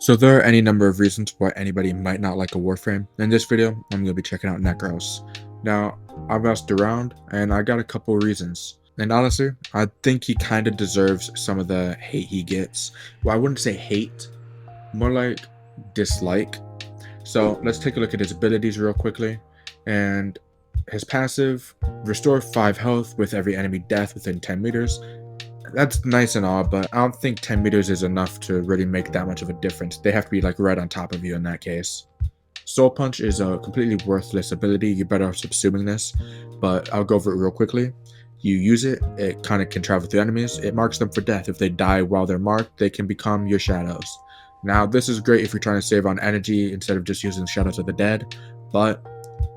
So there are any number of reasons why anybody might not like a Warframe. In this video, I'm going to be checking out Nekros. Now, I've asked around, and I got a couple reasons. And honestly, I think he kind of deserves some of the hate he gets. Well, I wouldn't say hate, more like dislike. So let's take a look at his abilities real quickly. And his passive, restore 5 health with every enemy death within 10 meters. That's nice and all, but I don't think 10 meters is enough to really make that much of a difference. They have to be like right on top of you in that case. Soul Punch is a completely worthless ability. You're better off subsuming this, but I'll go over it real quickly. You use it, it kind of can travel through enemies. It marks them for death. If they die while they're marked, they can become your shadows. Now, this is great if you're trying to save on energy instead of just using Shadows of the Dead, but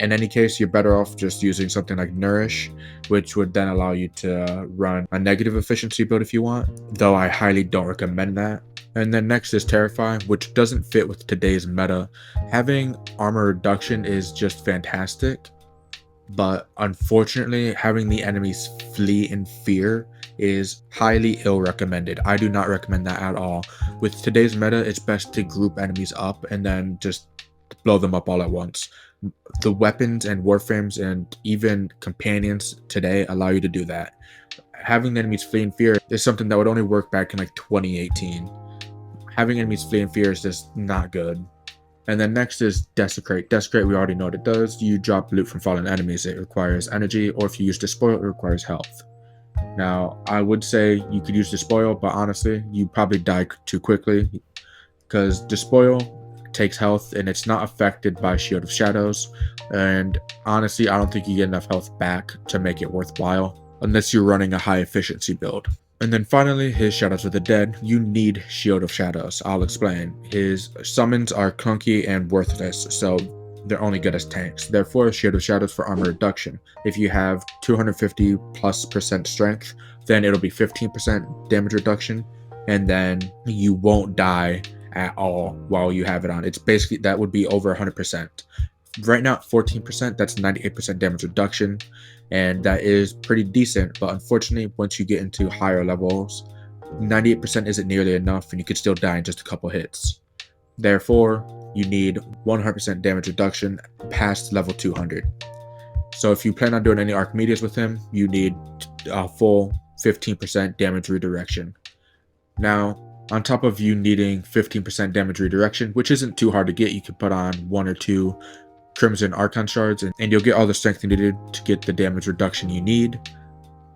in any case, you're better off just using something like Nourish, which would then allow you to run a negative efficiency build if you want, though I highly don't recommend that. And then next is Terrify, which doesn't fit with today's meta. Having armor reduction is just fantastic, but unfortunately, having the enemies flee in fear is highly ill recommended. I do not recommend that at all. With today's meta, it's best to group enemies up and then just blow them up all at once. The weapons and warframes and even companions today allow you to do that. Having the enemies flee in fear is something that would only work back in like 2018. Having enemies flee in fear is just not good. And then next is Desecrate. Desecrate, we already know what it does. You drop loot from fallen enemies. It requires energy, or if you use Despoil, it requires health. Now, I would say you could use Despoil, but honestly, you probably die too quickly because Despoil takes health and it's not affected by Shield of Shadows, and honestly I don't think you get enough health back to make it worthwhile unless you're running a high efficiency build. And then finally, his Shadows of the Dead. You need Shield of Shadows. I'll explain. His summons are clunky and worthless, so they're only good as tanks. Therefore, Shield of Shadows for armor reduction. If you have 250+% strength, then it'll be 15% damage reduction, and then you won't die at all while you have it on. It's basically, that would be over 100%. Right now at 14%, that's 98% damage reduction, and that is pretty decent, but unfortunately once you get into higher levels, 98% isn't nearly enough and you could still die in just a couple hits. Therefore, you need 100% damage reduction past level 200. So if you plan on doing any Archimedes with him, you need a full 15% damage redirection. Now, on top of you needing 15% damage redirection, which isn't too hard to get, you can put on 1 or 2 Crimson Archon Shards and you'll get all the strength needed to get the damage reduction you need.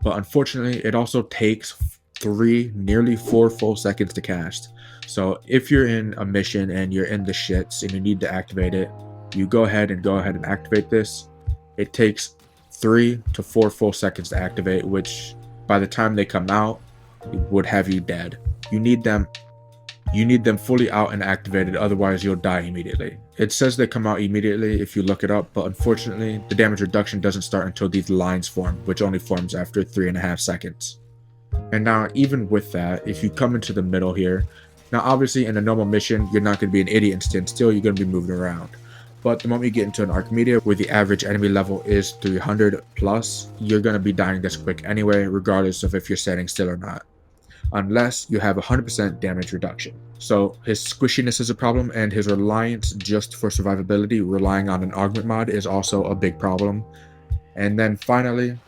But unfortunately, it also takes 3, nearly 4 full seconds to cast. So if you're in a mission and you're in the shits and you need to activate it, you go ahead and activate this. It takes 3 to 4 full seconds to activate, which by the time they come out, would have you dead. You need them fully out and activated, otherwise you'll die immediately. It says they come out immediately if you look it up, but unfortunately the damage reduction doesn't start until these lines form, which only forms after 3.5 seconds. And now even with that, if you come into the middle here, now obviously in a normal mission you're not going to be an idiot and stand still, you're going to be moving around. But the moment you get into an Archimedes where the average enemy level is 300 plus, you're going to be dying this quick anyway, regardless of if you're standing still or not, unless you have 100% damage reduction. So his squishiness is a problem, and his reliance just for survivability, relying on an augment mod, is also a big problem. And then finally,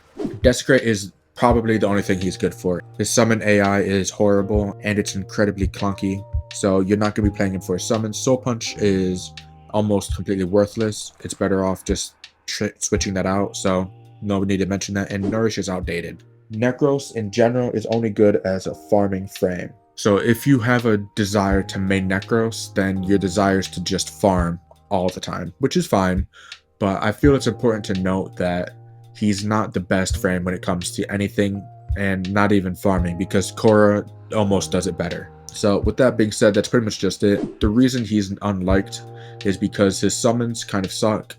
Desecrate is probably the only thing he's good for. His summon AI is horrible and it's incredibly clunky, so you're not going to be playing him for his summons. Soul Punch is almost completely worthless. It's better off just switching that out, so no need to mention that. And Nourish is outdated. Nekros in general is only good as a farming frame. So if you have a desire to main Nekros, then your desire is to just farm all the time, which is fine, but I feel it's important to note that he's not the best frame when it comes to anything, and not even farming, because Korra almost does it better. So with that being said, that's pretty much just it. The reason he's unliked is because his summons kind of suck.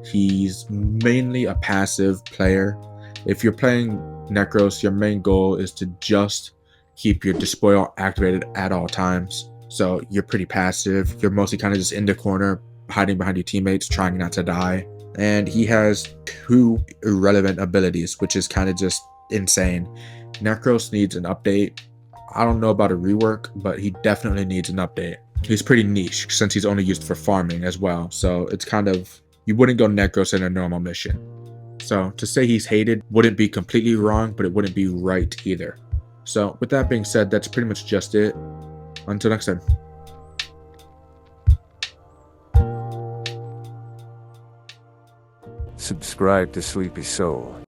He's mainly a passive player. If you're playing Nekros, your main goal is to just keep your Despoil activated at all times. So you're pretty passive. You're mostly kind of just in the corner, hiding behind your teammates, trying not to die. And he has 2 irrelevant abilities, which is kind of just insane. Nekros needs an update. I don't know about a rework, but he definitely needs an update. He's pretty niche since he's only used for farming as well, so it's kind of, you wouldn't go Nekros in a normal mission. So to say he's hated wouldn't be completely wrong, but it wouldn't be right either. So with that being said, that's pretty much just it. Until next time. Subscribe to Sleepy Soul.